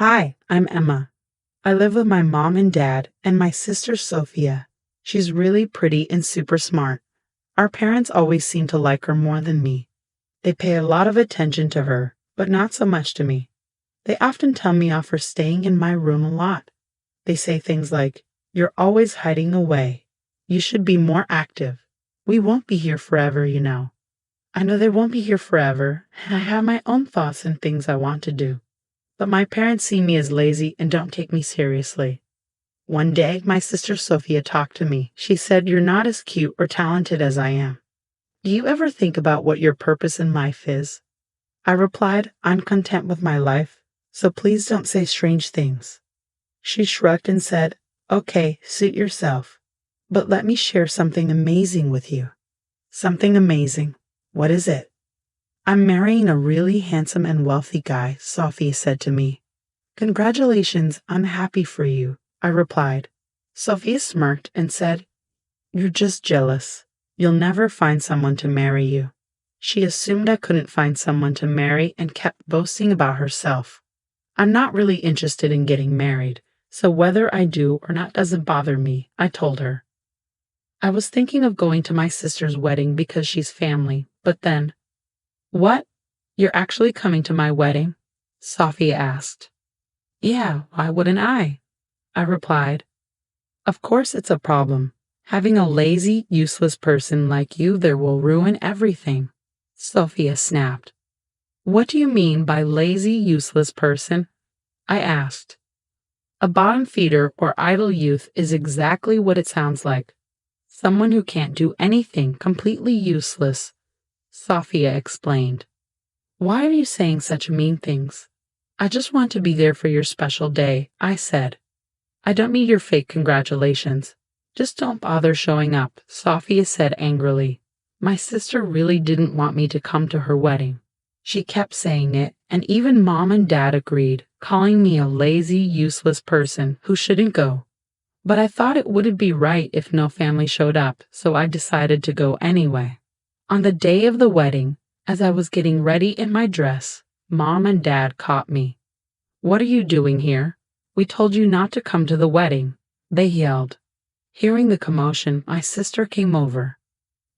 Hi, I'm Emma. I live with my mom and dad and my sister Sophia. She's really pretty and super smart. Our parents always seem to like her more than me. They pay a lot of attention to her, but not so much to me. They often tell me off for staying in my room a lot. They say things like, "You're always hiding away. You should be more active. We won't be here forever, you know." I know they won't be here forever, and I have my own thoughts and things I want to do. But my parents see me as lazy and don't take me seriously. One day, my sister Sophia talked to me. She said, "You're not as cute or talented as I am. Do you ever think about what your purpose in life is?" I replied, "I'm content with my life, so please don't say strange things." She shrugged and said, "Okay, suit yourself. But let me share something amazing with you." "Something amazing? What is it?" "I'm marrying a really handsome and wealthy guy," Sophia said to me. "Congratulations, I'm happy for you," I replied. Sophia smirked and said, "You're just jealous. You'll never find someone to marry you." She assumed I couldn't find someone to marry and kept boasting about herself. "I'm not really interested in getting married, so whether I do or not doesn't bother me," I told her. I was thinking of going to my sister's wedding because she's family, but then, "What? You're actually coming to my wedding?" Sophia asked. "Yeah, why wouldn't I?" I replied. "Of course it's a problem. Having a lazy, useless person like you there will ruin everything." Sophia snapped. "What do you mean by lazy, useless person?" I asked. "A bottom feeder or idle youth is exactly what it sounds like. Someone who can't do anything, completely useless," Sophia explained. "Why are you saying such mean things?" "I just want to be there for your special day," I said. "I don't need your fake congratulations. Just don't bother showing up," Sophia said angrily. My sister really didn't want me to come to her wedding. She kept saying it, and even mom and dad agreed, calling me a lazy, useless person who shouldn't go. But I thought it wouldn't be right if no family showed up, so I decided to go anyway. On the day of the wedding, as I was getting ready in my dress, Mom and Dad caught me. "What are you doing here? We told you not to come to the wedding," they yelled. Hearing the commotion, my sister came over.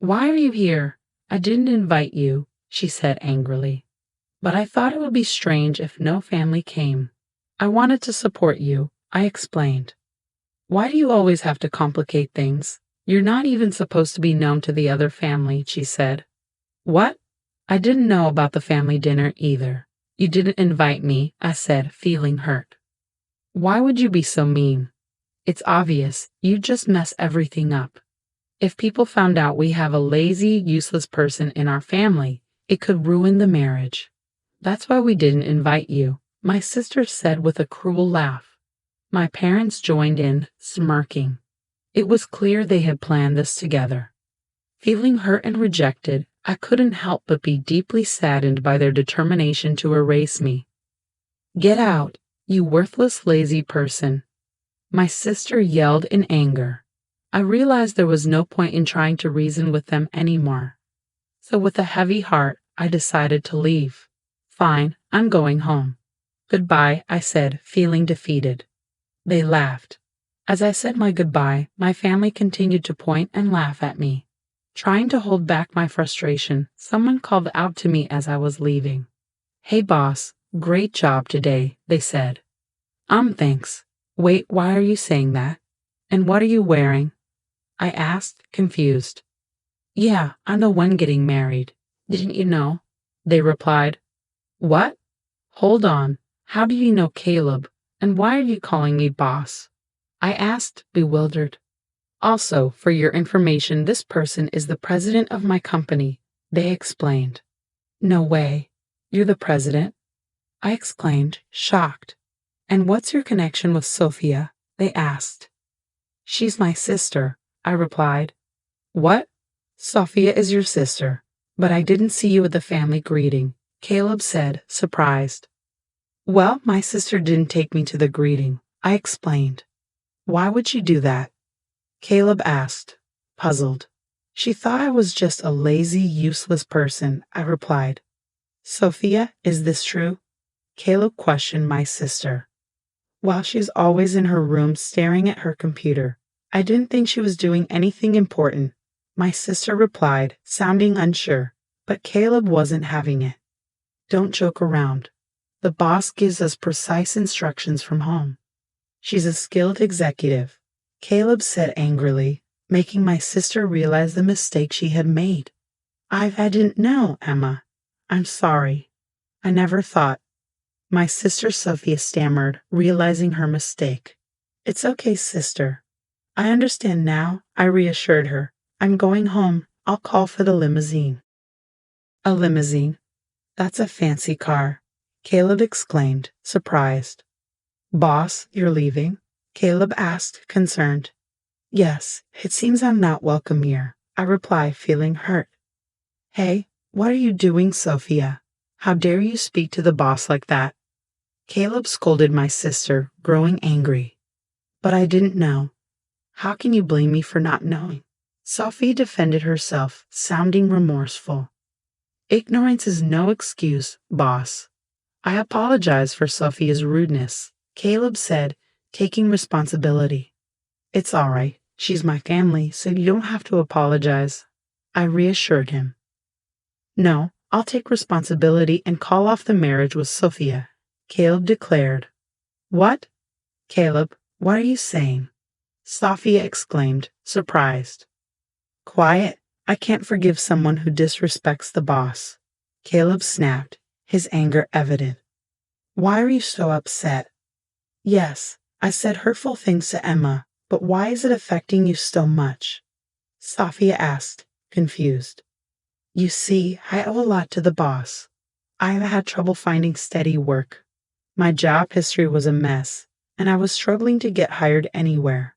"Why are you here? I didn't invite you," she said angrily. "But I thought it would be strange if no family came. I wanted to support you," I explained. "Why do you always have to complicate things? You're not even supposed to be known to the other family," she said. "What? I didn't know about the family dinner either. You didn't invite me," I said, feeling hurt. "Why would you be so mean? It's obvious. You just mess everything up. If people found out we have a lazy, useless person in our family, it could ruin the marriage. That's why we didn't invite you," my sister said with a cruel laugh. My parents joined in, smirking. It was clear they had planned this together. Feeling hurt and rejected, I couldn't help but be deeply saddened by their determination to erase me. "Get out, you worthless, lazy person," my sister yelled in anger. I realized there was no point in trying to reason with them anymore. So with a heavy heart, I decided to leave. "Fine, I'm going home." "Goodbye," I said, feeling defeated. They laughed. As I said my goodbye, my family continued to point and laugh at me. Trying to hold back my frustration, someone called out to me as I was leaving. "Hey boss, great job today," they said. Thanks. Wait, why are you saying that? And what are you wearing?" I asked, confused. "Yeah, I'm the one getting married. Didn't you know?" They replied. "What? Hold on. How do you know Caleb? And why are you calling me boss?" I asked, bewildered. "Also, for your information, this person is the president of my company," they explained. "No way. You're the president?" I exclaimed, shocked. "And what's your connection with Sophia?" they asked. "She's my sister," I replied. "What? Sophia is your sister, but I didn't see you at the family greeting," Caleb said, surprised. "Well, my sister didn't take me to the greeting," I explained. "Why would she do that?" Caleb asked, puzzled. "She thought I was just a lazy, useless person," I replied. "Sophia, is this true?" Caleb questioned my sister. while she's always in her room staring at her computer. I didn't think she was doing anything important, my sister replied, sounding unsure. But Caleb wasn't having it. Don't joke around. The boss gives us precise instructions from home. She's a skilled executive, Caleb said angrily, making my sister realize the mistake she had made. I didn't know, Emma. I'm sorry. I never thought. My sister Sophia stammered, realizing her mistake. It's okay, sister. I understand now, I reassured her. I'm going home. I'll call for the limousine. A limousine? That's a fancy car, Caleb exclaimed, surprised. Boss, you're leaving? Caleb asked, concerned. Yes, it seems I'm not welcome here, I replied, feeling hurt. Hey, what are you doing, Sophia? How dare you speak to the boss like that? Caleb scolded my sister, growing angry. But I didn't know. How can you blame me for not knowing? Sophie defended herself, sounding remorseful. Ignorance is no excuse, boss. I apologize for Sophia's rudeness, Caleb said, taking responsibility. It's all right. She's my family, so you don't have to apologize, I reassured him. No, I'll take responsibility and call off the marriage with Sophia, Caleb declared. What? Caleb, what are you saying? Sophia exclaimed, surprised. Quiet. I can't forgive someone who disrespects the boss. Caleb snapped, his anger evident. Why are you so upset? Yes, I said hurtful things to Emma, but why is it affecting you so much? Sophia asked, confused. You see, I owe a lot to the boss. I've had trouble finding steady work. My job history was a mess, and I was struggling to get hired anywhere.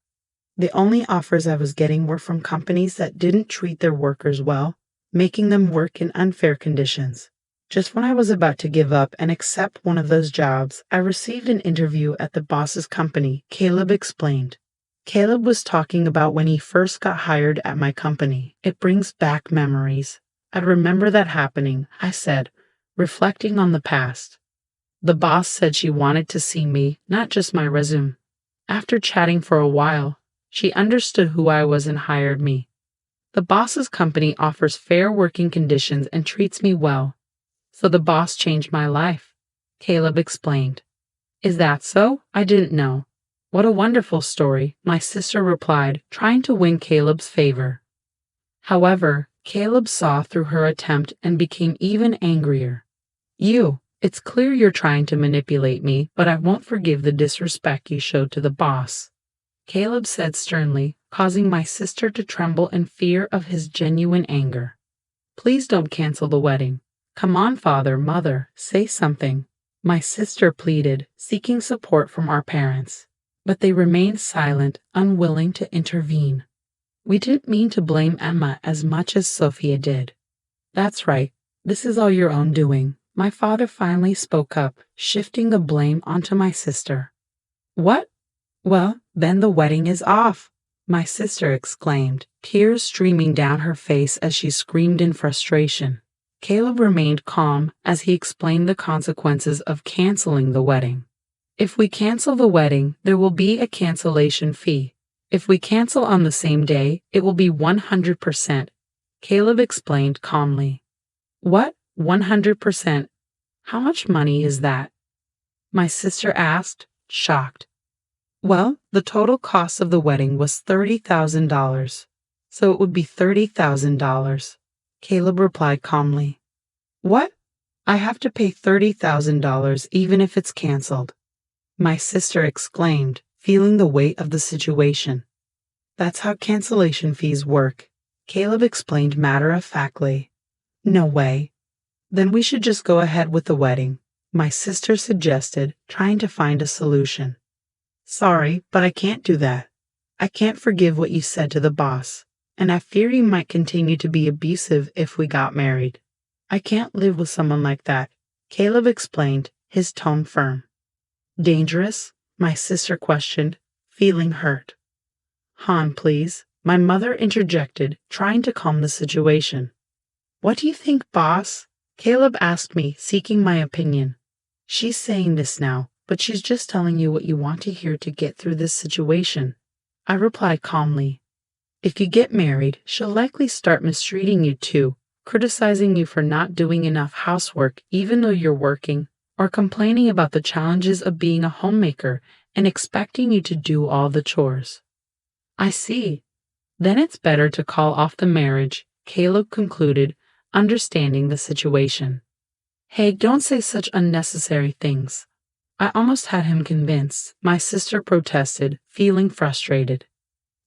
The only offers I was getting were from companies that didn't treat their workers well, making them work in unfair conditions. Just when I was about to give up and accept one of those jobs, I received an interview at the boss's company, Caleb explained. Caleb was talking about when he first got hired at my company. It brings back memories. I remember that happening, I said, reflecting on the past. The boss said she wanted to see me, not just my resume. After chatting for a while, she understood who I was and hired me. The boss's company offers fair working conditions and treats me well. So the boss changed my life, Caleb explained. Is that so? I didn't know. What a wonderful story, my sister replied, trying to win Caleb's favor. However, Caleb saw through her attempt and became even angrier. It's clear you're trying to manipulate me, but I won't forgive the disrespect you showed to the boss, Caleb said sternly, causing my sister to tremble in fear of his genuine anger. Please don't cancel the wedding. Come on, father, mother, say something, my sister pleaded, seeking support from our parents. But they remained silent, unwilling to intervene. We didn't mean to blame Emma as much as Sophia did. That's right, this is all your own doing. My father finally spoke up, shifting the blame onto my sister. What? Well, then the wedding is off, my sister exclaimed, tears streaming down her face as she screamed in frustration. Caleb remained calm as he explained the consequences of canceling the wedding. If we cancel the wedding, there will be a cancellation fee. If we cancel on the same day, it will be 100%, Caleb explained calmly. What? 100%? How much money is that? My sister asked, shocked. Well, the total cost of the wedding was $30,000, so it would be $30,000, Caleb replied calmly. What? I have to pay $30,000 even if it's canceled, my sister exclaimed, feeling the weight of the situation. That's how cancellation fees work, Caleb explained matter-of-factly. No way. Then we should just go ahead with the wedding, my sister suggested, trying to find a solution. Sorry, but I can't do that. I can't forgive what you said to the boss, and I fear you might continue to be abusive if we got married. I can't live with someone like that, Caleb explained, his tone firm. Dangerous? My sister questioned, feeling hurt. Han, please, my mother interjected, trying to calm the situation. What do you think, boss? Caleb asked me, seeking my opinion. She's saying this now, but she's just telling you what you want to hear to get through this situation. I replied calmly. If you get married, she'll likely start mistreating you too, criticizing you for not doing enough housework even though you're working, or complaining about the challenges of being a homemaker and expecting you to do all the chores. I see. Then it's better to call off the marriage, Caleb concluded, understanding the situation. Hey, don't say such unnecessary things. I almost had him convinced. My sister protested, feeling frustrated.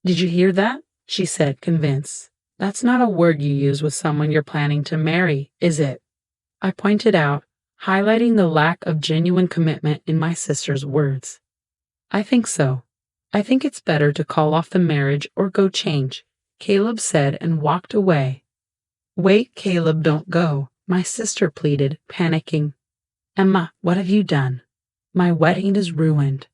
Did you hear that? She said, convinced. That's not a word you use with someone you're planning to marry, is it? I pointed out, highlighting the lack of genuine commitment in my sister's words. I think so. I think it's better to call off the marriage or go change, Caleb said and walked away. Wait, Caleb, don't go, my sister pleaded, panicking. Emma, what have you done? My wedding is ruined.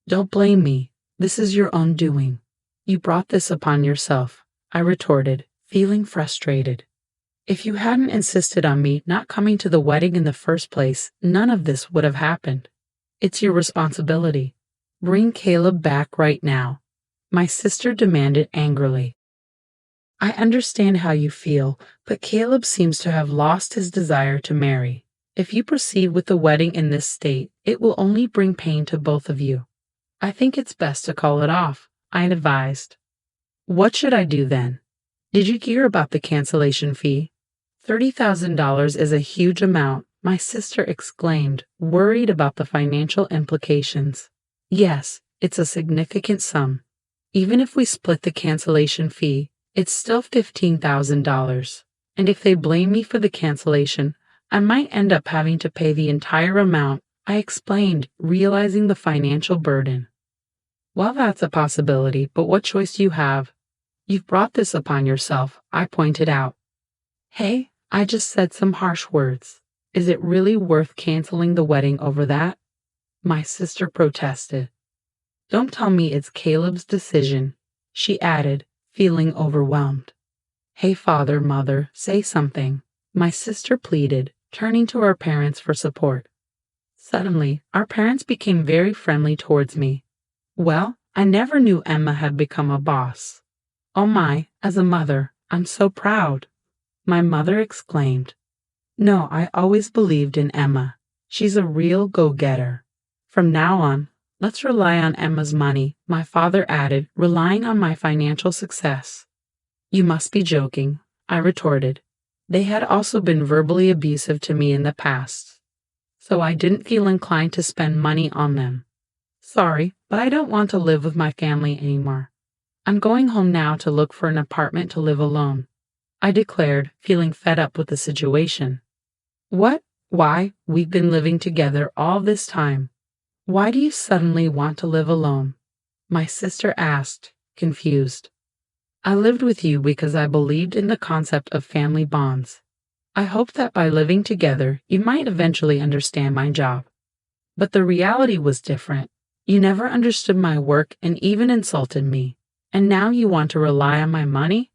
Don't blame me. This is your own doing. You brought this upon yourself, I retorted, feeling frustrated. If you hadn't insisted on me not coming to the wedding in the first place, none of this would have happened. It's your responsibility. Bring Caleb back right now, my sister demanded angrily. I understand how you feel, but Caleb seems to have lost his desire to marry. If you proceed with the wedding in this state, it will only bring pain to both of you. I think it's best to call it off, I advised. What should I do then? Did you hear about the cancellation fee? $30,000 is a huge amount, my sister exclaimed, worried about the financial implications. Yes, it's a significant sum. Even if we split the cancellation fee, it's still $15,000. And if they blame me for the cancellation, I might end up having to pay the entire amount, I explained, realizing the financial burden. Well, that's a possibility, but what choice do you have? You've brought this upon yourself, I pointed out. Hey, I just said some harsh words. Is it really worth canceling the wedding over that? My sister protested. Don't tell me it's Caleb's decision, she added, feeling overwhelmed. Hey, father, mother, say something, my sister pleaded, turning to our parents for support. Suddenly, our parents became very friendly towards me. Well, I never knew Emma had become a boss. Oh my, as a mother, I'm so proud, my mother exclaimed. No, I always believed in Emma. She's a real go-getter. From now on, let's rely on Emma's money, my father added, relying on my financial success. You must be joking, I retorted. They had also been verbally abusive to me in the past, so I didn't feel inclined to spend money on them. Sorry, but I don't want to live with my family anymore. I'm going home now to look for an apartment to live alone, I declared, feeling fed up with the situation. What? Why? We've been living together all this time. Why do you suddenly want to live alone? My sister asked, confused. I lived with you because I believed in the concept of family bonds. I hoped that by living together, you might eventually understand my job. But the reality was different. You never understood my work and even insulted me. And now you want to rely on my money?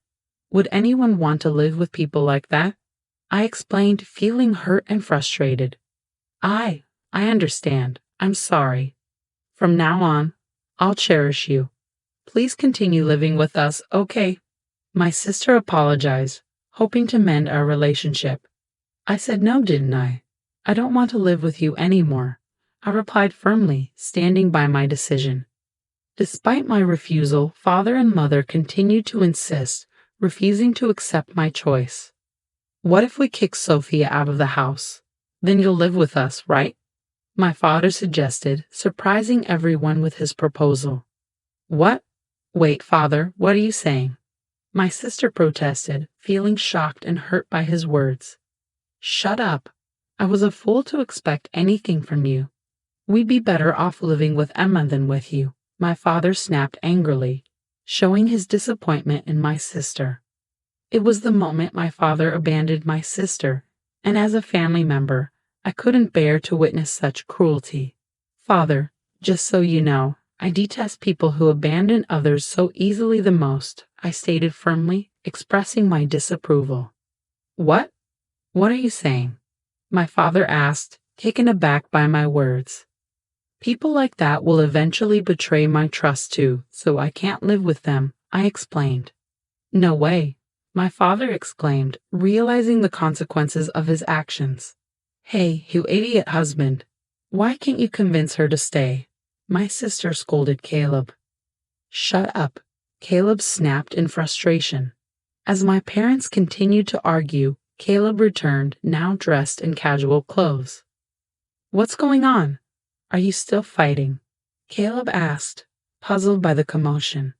Would anyone want to live with people like that? I explained, feeling hurt and frustrated. I understand. I'm sorry. From now on, I'll cherish you. Please continue living with us, okay? My sister apologized, hoping to mend our relationship. I said no, didn't I? I don't want to live with you anymore, I replied firmly, standing by my decision. Despite my refusal, father and mother continued to insist, refusing to accept my choice. What if we kick Sophia out of the house? Then you'll live with us, right? My father suggested, surprising everyone with his proposal. What? Wait, father, what are you saying? My sister protested, feeling shocked and hurt by his words. Shut up. I was a fool to expect anything from you. We'd be better off living with Emma than with you, my father snapped angrily, showing his disappointment in my sister. It was the moment my father abandoned my sister, and as a family member, I couldn't bear to witness such cruelty. Father, just so you know, I detest people who abandon others so easily the most, I stated firmly, expressing my disapproval. What? What are you saying? My father asked, taken aback by my words. People like that will eventually betray my trust too, so I can't live with them, I explained. No way, my father exclaimed, realizing the consequences of his actions. Hey, you idiot husband. Why can't you convince her to stay? My sister scolded Caleb. Shut up, Caleb snapped in frustration. As my parents continued to argue, Caleb returned, now dressed in casual clothes. What's going on? Are you still fighting? Caleb asked, puzzled by the commotion.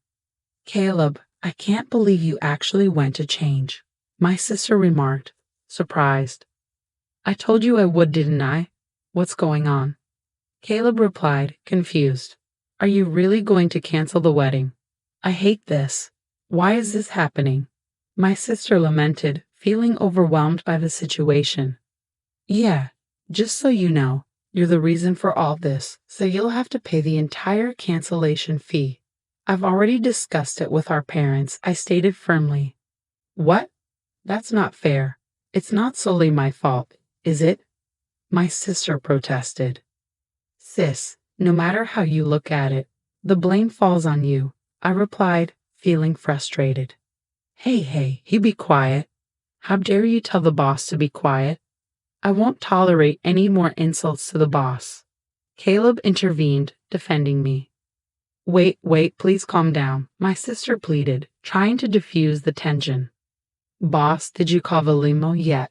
Caleb, I can't believe you actually went to change, my sister remarked, surprised. I told you I would, didn't I? What's going on? Caleb replied, confused. Are you really going to cancel the wedding? I hate this. Why is this happening? My sister lamented, feeling overwhelmed by the situation. Yeah, just so you know, you're the reason for all this, so you'll have to pay the entire cancellation fee. I've already discussed it with our parents, I stated firmly. What? That's not fair. It's not solely my fault, is it? My sister protested. Sis, no matter how you look at it, the blame falls on you, I replied, feeling frustrated. Hey, you be quiet. How dare you tell the boss to be quiet? I won't tolerate any more insults to the boss. Caleb intervened, defending me. Wait, please calm down, my sister pleaded, trying to diffuse the tension. Boss, did you call the limo yet?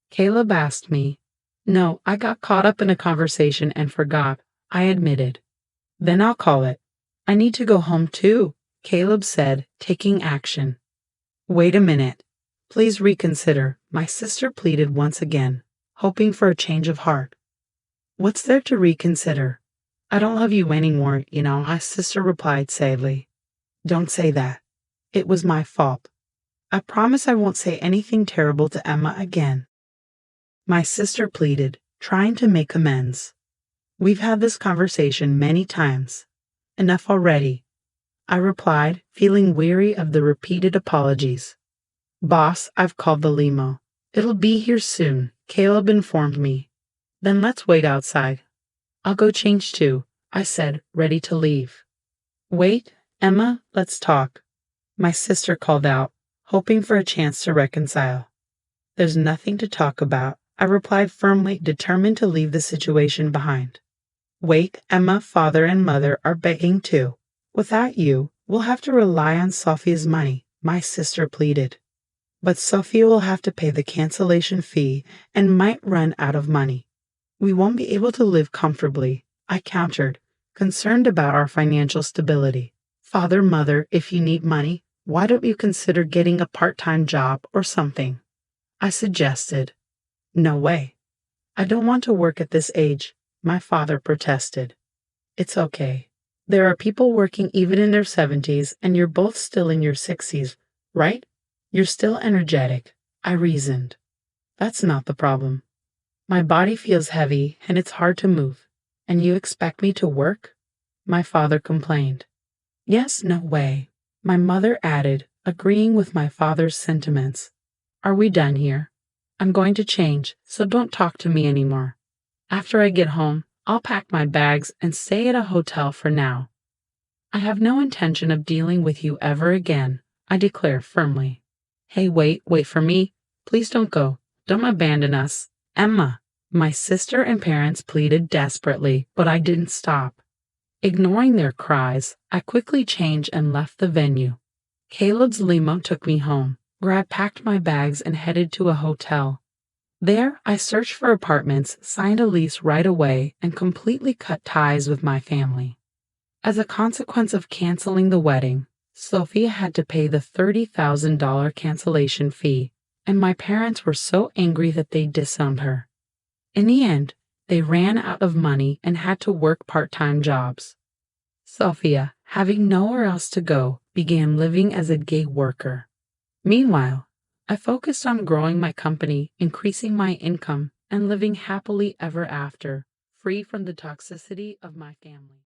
Caleb asked me. No, I got caught up in a conversation and forgot, I admitted. Then I'll call it. I need to go home too, Caleb said, taking action. Wait a minute. Please reconsider, my sister pleaded once again, hoping for a change of heart. What's there to reconsider? I don't love you anymore, my sister replied sadly. Don't say that. It was my fault. I promise I won't say anything terrible to Emma again. My sister pleaded, trying to make amends. We've had this conversation many times. Enough already, I replied, feeling weary of the repeated apologies. Boss, I've called the limo. It'll be here soon, Caleb informed me. Then let's wait outside. I'll go change too, I said, ready to leave. Wait, Emma, let's talk. My sister called out, hoping for a chance to reconcile. There's nothing to talk about, I replied firmly, determined to leave the situation behind. Wait, Emma, father and mother are begging too. Without you, we'll have to rely on Sophia's money, my sister pleaded. But Sophia will have to pay the cancellation fee and might run out of money. We won't be able to live comfortably, I countered, concerned about our financial stability. Father, mother, if you need money, why don't you consider getting a part-time job or something? I suggested. No way. I don't want to work at this age, my father protested. It's okay. There are people working even in their 70s and you're both still in your 60s, right? You're still energetic, I reasoned. That's not the problem. My body feels heavy and it's hard to move. And you expect me to work? My father complained. Yes, no way. My mother added, agreeing with my father's sentiments. Are we done here? I'm going to change, so don't talk to me anymore. After I get home, I'll pack my bags and stay at a hotel for now. I have no intention of dealing with you ever again, I declared firmly. Hey, wait for me. Please don't go. Don't abandon us. Emma. My sister and parents pleaded desperately, but I didn't stop. Ignoring their cries, I quickly changed and left the venue. Caleb's limo took me home, where I packed my bags and headed to a hotel. There, I searched for apartments, signed a lease right away, and completely cut ties with my family. As a consequence of canceling the wedding, Sophia had to pay the $30,000 cancellation fee, and my parents were so angry that they disowned her. In the end, they ran out of money and had to work part-time jobs. Sophia, having nowhere else to go, began living as a gig worker. Meanwhile, I focused on growing my company, increasing my income, and living happily ever after, free from the toxicity of my family.